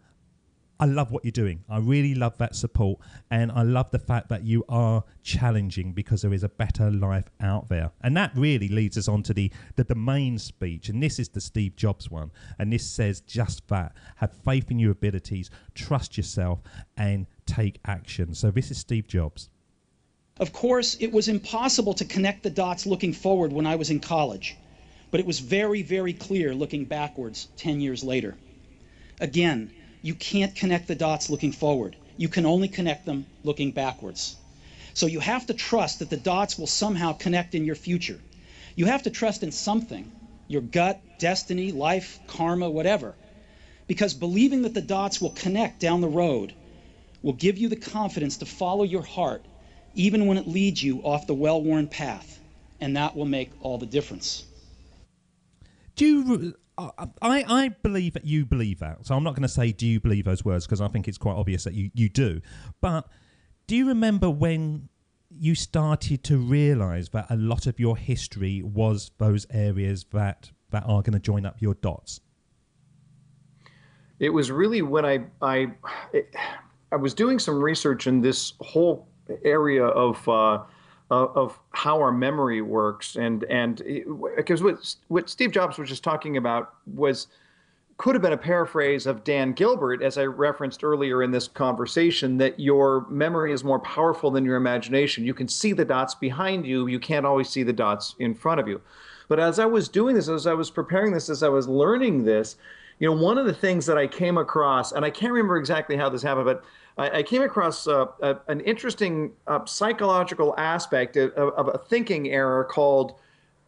I love what you're doing. I really love that support, and I love the fact that you are challenging because there is a better life out there. And that really leads us on to the main speech, and this is the Steve Jobs one, and this says just that. Have faith in your abilities, trust yourself, and take action. So this is Steve Jobs. Of course, it was impossible to connect the dots looking forward when I was in college, but it was very, very clear looking backwards 10 years later. Again, you can't connect the dots looking forward. You can only connect them looking backwards. So you have to trust that the dots will somehow connect in your future. You have to trust in something, your gut, destiny, life, karma, whatever. Because believing that the dots will connect down the road will give you the confidence to follow your heart, even when it leads you off the well-worn path. And that will make all the difference. I believe that you believe that. So I'm not going to say, do you believe those words? Because I think it's quite obvious that you do. But do you remember when you started to realise that a lot of your history was those areas that are going to join up your dots? It was really when I was doing some research in this whole area of how our memory works, and because what Steve Jobs was just talking about could have been a paraphrase of Dan Gilbert, as I referenced earlier in this conversation, that your memory is more powerful than your imagination. You can see the dots behind you. You can't always see the dots in front of you. But as I was doing this, as I was preparing this, as I was learning this, one of the things that I came across, and I can't remember exactly how this happened, but I came across an interesting psychological aspect of a thinking error called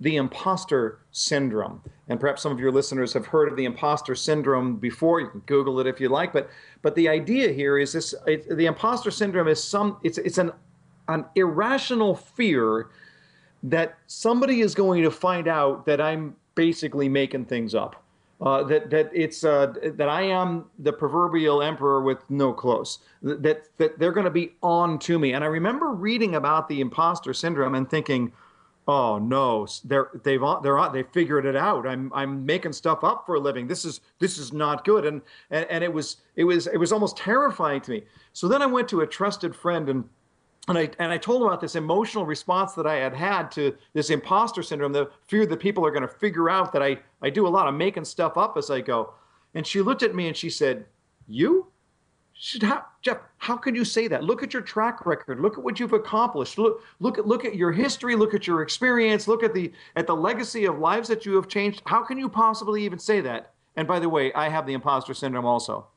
the imposter syndrome. And perhaps some of your listeners have heard of the imposter syndrome before. You can Google it if you like. But the idea here is this: the imposter syndrome is it's an irrational fear that somebody is going to find out that I'm basically making things up. That I am the proverbial emperor with no clothes, that they're going to be on to me. And I remember reading about the imposter syndrome and thinking, oh no, they figured it out. I'm making stuff up for a living. This is not good. And it was almost terrifying to me. So then I went to a trusted friend and I told him about this emotional response that I had to this imposter syndrome, the fear that people are going to figure out that I do a lot of making stuff up as I go. And she looked at me and she said, "You? Jeff, how could you say that? Look at your track record. Look at what you've accomplished. Look at your history. Look at your experience. Look at the legacy of lives that you have changed. How can you possibly even say that? And by the way, I have the imposter syndrome also."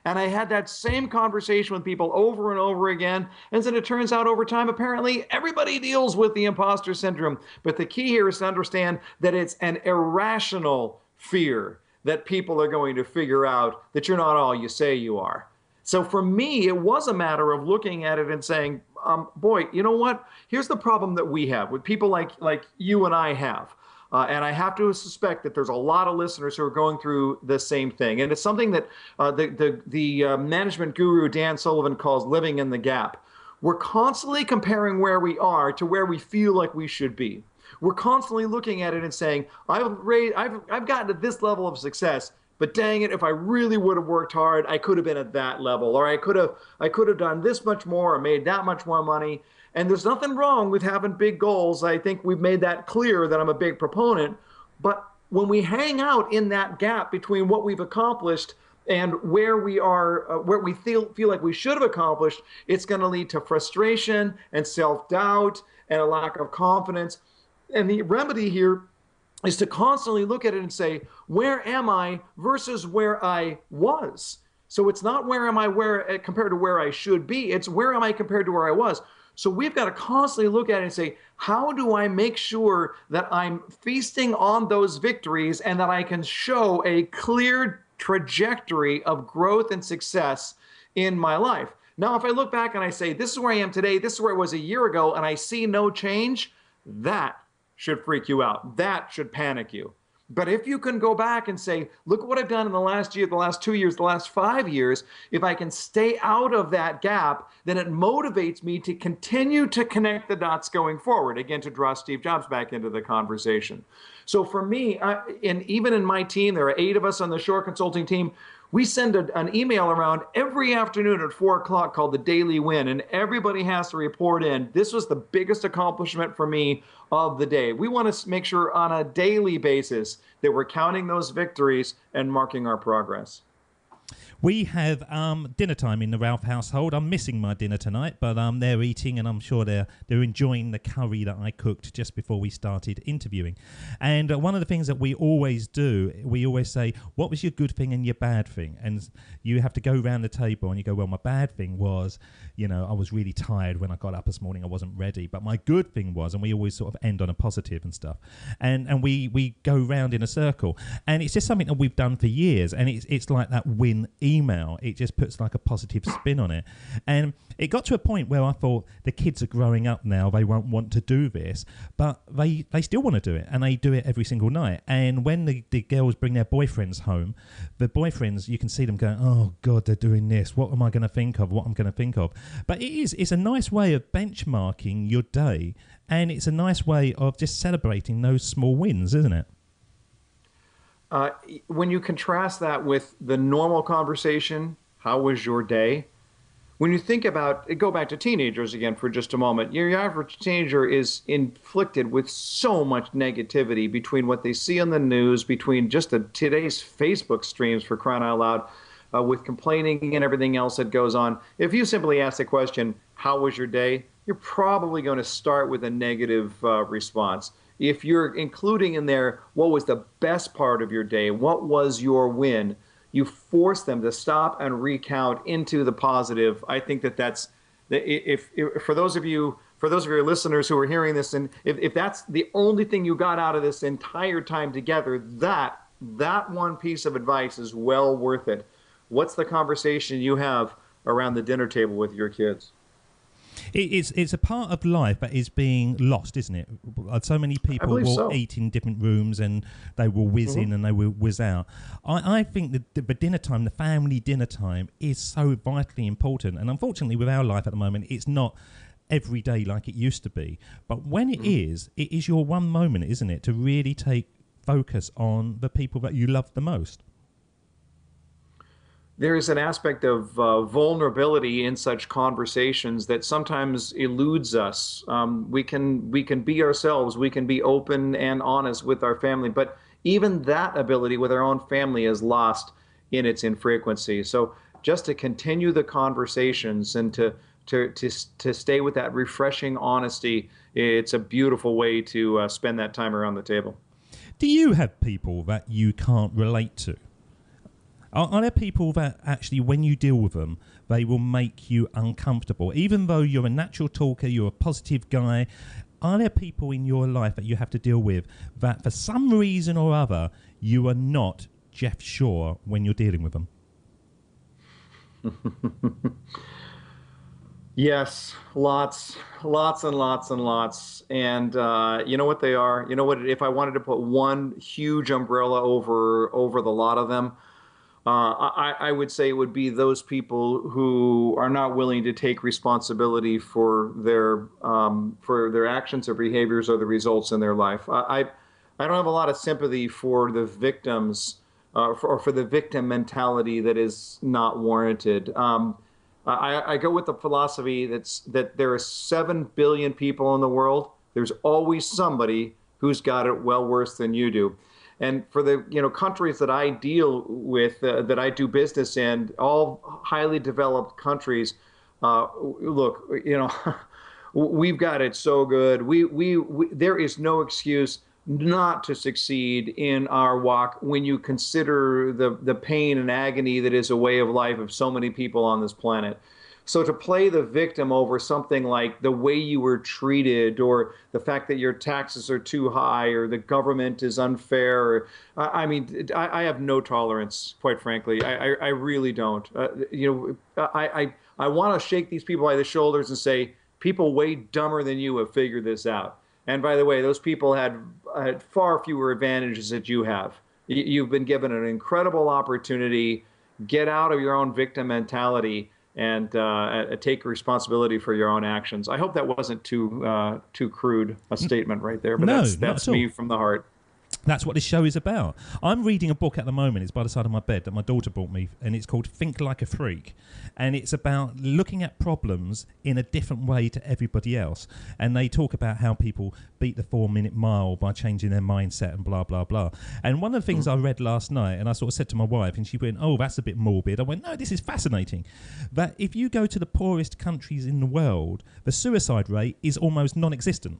And I had that same conversation with people over and over again. And then it turns out over time, apparently, everybody deals with the imposter syndrome. But the key here is to understand that it's an irrational fear that people are going to figure out that you're not all you say you are. So for me, it was a matter of looking at it and saying, boy, you know what? Here's the problem that we have with people like you and I have. And I have to suspect that there's a lot of listeners who are going through the same thing. And it's something that the management guru Dan Sullivan calls living in the gap. We're constantly comparing where we are to where we feel like we should be. We're constantly looking at it and saying, I've gotten to this level of success, but dang it, if I really would have worked hard, I could have been at that level, or I could have done this much more or made that much more money. And there's nothing wrong with having big goals. I think we've made that clear that I'm a big proponent. But when we hang out in that gap between what we've accomplished and where we are, where we feel like we should have accomplished, it's going to lead to frustration and self-doubt and a lack of confidence. And the remedy here is to constantly look at it and say, where am I versus where I was? So it's not where am I compared to where I should be. It's where am I compared to where I was. So we've got to constantly look at it and say, how do I make sure that I'm feasting on those victories and that I can show a clear trajectory of growth and success in my life? Now, if I look back and I say, this is where I am today, this is where I was a year ago, and I see no change, that should freak you out. That should panic you. But if you can go back and say, look at what I've done in the last year, the last 2 years, the last 5 years, if I can stay out of that gap, then it motivates me to continue to connect the dots going forward. Again, to draw Steve Jobs back into the conversation. So for me, and even in my team, there are 8 of us on the Shore Consulting team, We send an email around every afternoon at 4 o'clock called the Daily Win, and everybody has to report in. This was the biggest accomplishment for me of the day. We want to make sure on a daily basis that we're counting those victories and marking our progress. We have dinner time in the Ralph household. I'm missing my dinner tonight, but they're eating, and I'm sure they're enjoying the curry that I cooked just before we started interviewing. And one of the things that we always do, we always say, what was your good thing and your bad thing? And you have to go around the table and you go, well, my bad thing was, I was really tired when I got up this morning. I wasn't ready. But my good thing was, and we always sort of end on a positive and stuff. And we go round in a circle. And it's just something that we've done for years. And it's like that win email. It just puts like a positive spin on it. And it got to a point where I thought the kids are growing up now, they won't want to do this, but they still want to do it, and they do it every single night. And when the girls bring their boyfriends home, the boyfriends, you can see them going, oh God, they're doing this, what am I going to think of, what I'm going to think of. But it's a nice way of benchmarking your day, and it's a nice way of just celebrating those small wins, isn't it? When you contrast that with the normal conversation, how was your day? When you think about it, go back to teenagers again for just a moment. Your average teenager is inflicted with so much negativity between what they see on the news, between just today's Facebook streams, for crying out loud, with complaining and everything else that goes on. If you simply ask the question, how was your day? You're probably going to start with a negative response. If you're including in there what was the best part of your day, what was your win, you force them to stop and recount into the positive. I think that's if for those of your listeners who are hearing this, and if that's the only thing you got out of this entire time together, that one piece of advice is well worth it. What's the conversation you have around the dinner table with your kids? It's a part of life that is being lost, isn't it? So many people will eat in different rooms, and they will whiz in and they will whiz out. I think that the dinner time, the family dinner time, is so vitally important. And unfortunately, with our life at the moment, it's not every day like it used to be. But when it is your one moment, isn't it, to really take focus on the people that you love the most. There is an aspect of vulnerability in such conversations that sometimes eludes us. We can be ourselves. We can be open and honest with our family, but even that ability with our own family is lost in its infrequency. So just to continue the conversations and to stay with that refreshing honesty, it's a beautiful way to spend that time around the table. Do you have people that you can't relate to? Are there people that actually, when you deal with them, they will make you uncomfortable? Even though you're a natural talker, you're a positive guy, are there people in your life that you have to deal with that for some reason or other, you are not Jeff Shaw when you're dealing with them? Yes, lots and lots and lots. And you know what they are? You know what? If I wanted to put one huge umbrella over the lot of them, I would say it would be those people who are not willing to take responsibility for their actions or behaviors or the results in their life. I don't have a lot of sympathy for the victims or for the victim mentality that is not warranted. I go with the philosophy that there are 7 billion people in the world. There's always somebody who's got it well worse than you do. And for the countries that I deal with, that I do business in, all highly developed countries, look, we've got it so good. We there is no excuse not to succeed in our walk when you consider the pain and agony that is a way of life of so many people on this planet. So to play the victim over something like the way you were treated, or the fact that your taxes are too high, or the government is unfair, I have no tolerance, quite frankly. I really don't. I want to shake these people by the shoulders and say, people way dumber than you have figured this out. And by the way, those people had far fewer advantages that you have. You've been given an incredible opportunity. Get out of your own victim mentality and take responsibility for your own actions. I hope that wasn't too crude a statement right there, but that's me from the heart. That's what this show is about. I'm reading a book at the moment. It's by the side of my bed that my daughter bought me, and it's called Think Like a Freak. And it's about looking at problems in a different way to everybody else. And they talk about how people beat the 4-minute mile by changing their mindset and blah, blah, blah. And one of the things I read last night, and I sort of said to my wife, and she went, oh, that's a bit morbid. I went, no, this is fascinating. That if you go to the poorest countries in the world, the suicide rate is almost non-existent.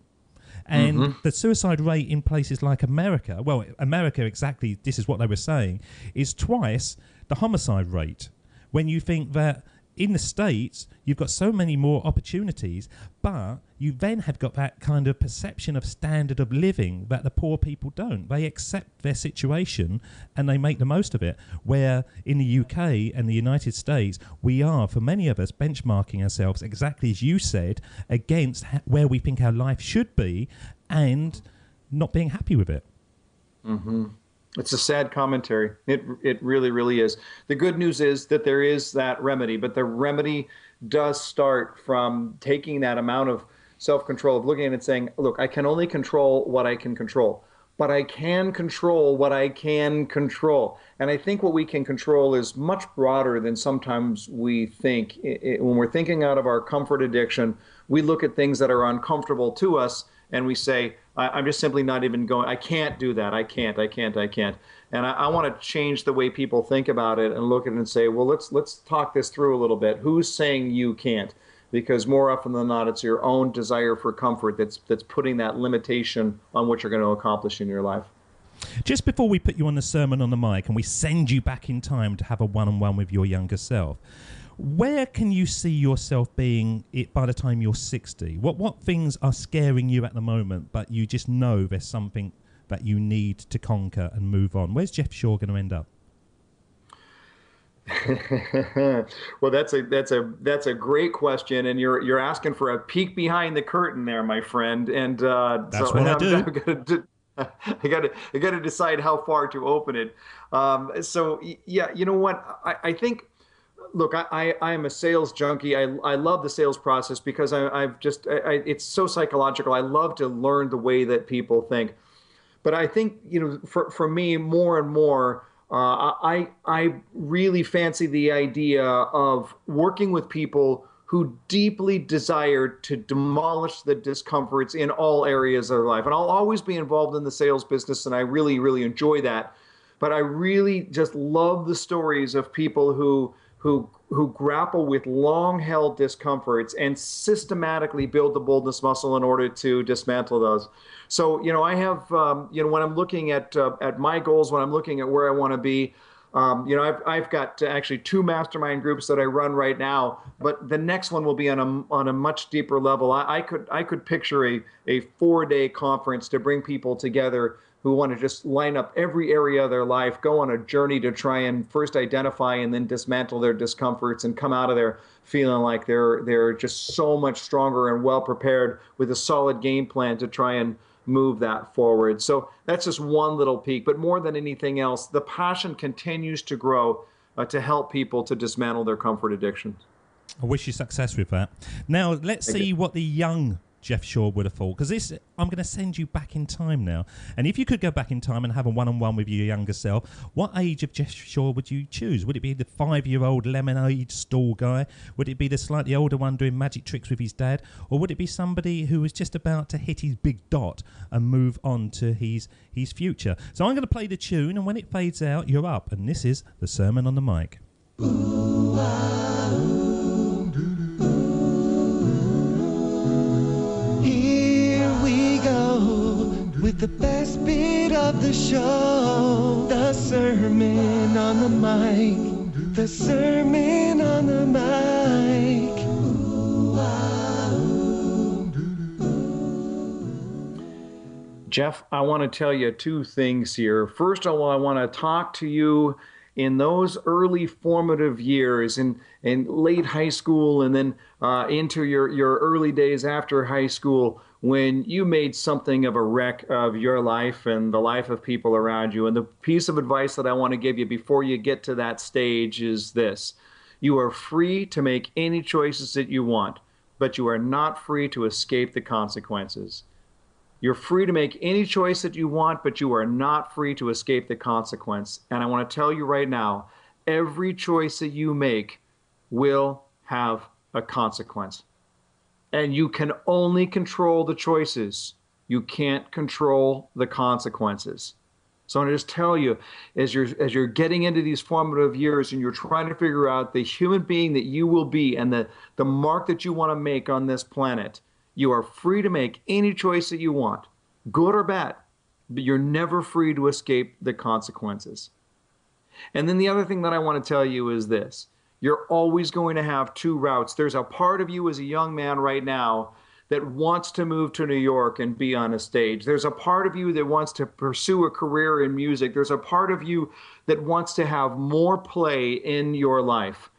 And the suicide rate in places like America, well, America exactly, this is what they were saying, is twice the homicide rate. When you think that in the States, you've got so many more opportunities, but you then have got that kind of perception of standard of living that the poor people don't. They accept their situation and they make the most of it. Where in the UK and the United States, we are, for many of us, benchmarking ourselves, exactly as you said, against where we think our life should be and not being happy with it. Mm-hmm. It's a sad commentary. It really, really is. The good news is that there is that remedy, but the remedy does start from taking that amount of self-control, of looking at it and saying, look, I can only control what I can control, but I can control what I can control. And I think what we can control is much broader than sometimes we think. When we're thinking out of our comfort addiction, we look at things that are uncomfortable to us and we say, I'm just simply not even going, I can't do that. I can't. And I want to change the way people think about it and look at it and say, well, let's talk this through a little bit. Who's saying you can't? Because more often than not, it's your own desire for comfort that's putting that limitation on what you're going to accomplish in your life. Just before we put you on the Sermon on the Mic and we send you back in time to have a one-on-one with your younger self, where can you see yourself being by the time you're 60? What things are scaring you at the moment, but you just know there's something that you need to conquer and move on? Where's Jeff Shaw going to end up? Well, that's a great question, and you're asking for a peek behind the curtain there, my friend. And that's what I do. I got to decide how far to open it. So yeah, you know what? I think. Look, I am a sales junkie. I love the sales process because it's so psychological. I love to learn the way that people think. But I think, for me, more and more, I really fancy the idea of working with people who deeply desire to demolish the discomforts in all areas of their life. And I'll always be involved in the sales business, and I really, really enjoy that. But I really just love the stories of people who grapple with long-held discomforts and systematically build the boldness muscle in order to dismantle those. So, I have, when I'm looking at my goals, when I'm looking at where I want to be, I've got actually 2 mastermind groups that I run right now, but the next one will be on a much deeper level. I could picture a 4-day conference to bring people together who want to just line up every area of their life, go on a journey to try and first identify and then dismantle their discomforts and come out of there feeling like they're just so much stronger and well prepared with a solid game plan to try and move that forward. So that's just one little peek. But more than anything else, the passion continues to grow to help people to dismantle their comfort addictions. I wish you success with that. Now, let's see what the young Jeff Shaw would have thought, because I'm going to send you back in time now. And if you could go back in time and have a one-on-one with your younger self, what age of Jeff Shaw would you choose? Would it be the 5-year-old lemonade stall guy? Would it be the slightly older one doing magic tricks with his dad? Or would it be somebody who was just about to hit his big dot and move on to his future? So I'm going to play the tune, and when it fades out, you're up. And this is the Sermon on the Mic. With the best bit of the show, the Sermon on the Mic, the Sermon on the Mic. Jeff, I want to tell you 2 things here. First of all, I want to talk to you in those early formative years, in late high school and then into your early days after high school, when you made something of a wreck of your life and the life of people around you. And the piece of advice that I want to give you before you get to that stage is this: you are free to make any choices that you want, but you are not free to escape the consequences. You're free to make any choice that you want, but you are not free to escape the consequence. And I want to tell you right now, every choice that you make will have a consequence. And you can only control the choices. You can't control the consequences. So I want to just tell you, as you're getting into these formative years and you're trying to figure out the human being that you will be and the mark that you want to make on this planet, you are free to make any choice that you want, good or bad, but you're never free to escape the consequences. And then the other thing that I want to tell you is this. You're always going to have two routes. There's a part of you as a young man right now that wants to move to New York and be on a stage. There's a part of you that wants to pursue a career in music. There's a part of you that wants to have more play in your life.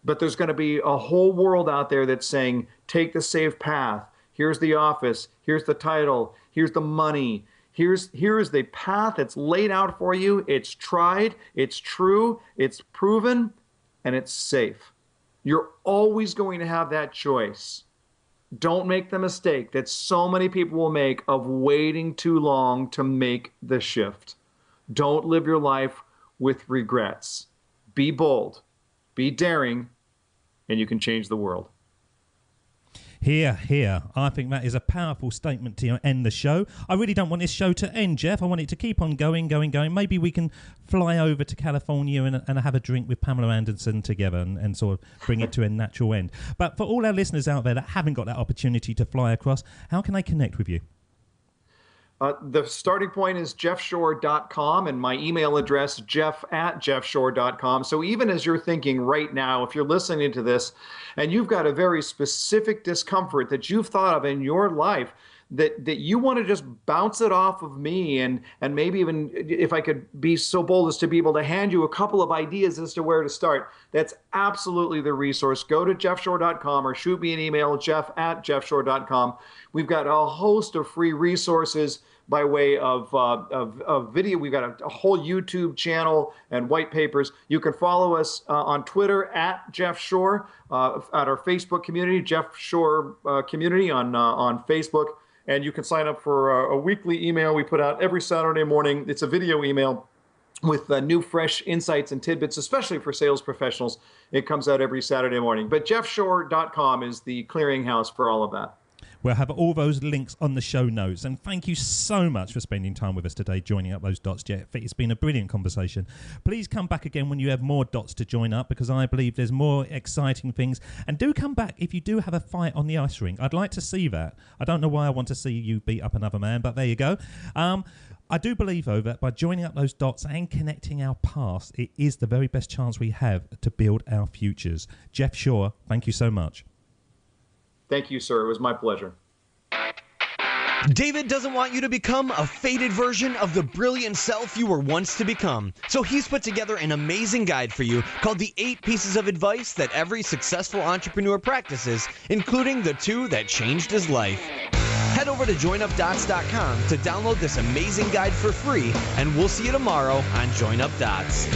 But there's going to be a whole world out there that's saying, take the safe path. Here's the office. Here's the title. Here's the money. Here is the path that's laid out for you. It's tried. It's true. It's proven. And it's safe. You're always going to have that choice. Don't make the mistake that so many people will make of waiting too long to make the shift. Don't live your life with regrets. Be bold, be daring, and you can change the world. Here. I think that is a powerful statement to end the show. I really don't want this show to end, Jeff. I want it to keep on going. Maybe we can fly over to California and have a drink with Pamela Anderson together and sort of bring it to a natural end. But for all our listeners out there that haven't got that opportunity to fly across, how can they connect with you? The starting point is jeffshore.com, and my email address, jeff@jeffshore.com. So even as you're thinking right now, if you're listening to this and you've got a very specific discomfort that you've thought of in your life, that you want to just bounce it off of me, and maybe even if I could be so bold as to be able to hand you a couple of ideas as to where to start, that's absolutely the resource. Go to jeffshore.com or shoot me an email, jeff@jeffshore.com. We've got a host of free resources by way of video. We've got a whole YouTube channel and white papers. You can follow us on Twitter @JeffShore, at our Facebook community, Jeff Shore Community on Facebook. And you can sign up for a weekly email we put out every Saturday morning. It's a video email with new, fresh insights and tidbits, especially for sales professionals. It comes out every Saturday morning. But jeffshore.com is the clearinghouse for all of that. We'll have all those links on the show notes. And thank you so much for spending time with us today, joining up those dots, Jeff. It's been a brilliant conversation. Please come back again when you have more dots to join up, because I believe there's more exciting things. And do come back if you do have a fight on the ice rink. I'd like to see that. I don't know why I want to see you beat up another man, but there you go. I do believe, though, that by joining up those dots and connecting our past, it is the very best chance we have to build our futures. Jeff Shore, thank you so much. Thank you, sir. It was my pleasure. David doesn't want you to become a faded version of the brilliant self you were once to become. So he's put together an amazing guide for you called the 8 Pieces of Advice that every successful entrepreneur practices, including the 2 that changed his life. Head over to joinupdots.com to download this amazing guide for free, and we'll see you tomorrow on Join Up Dots.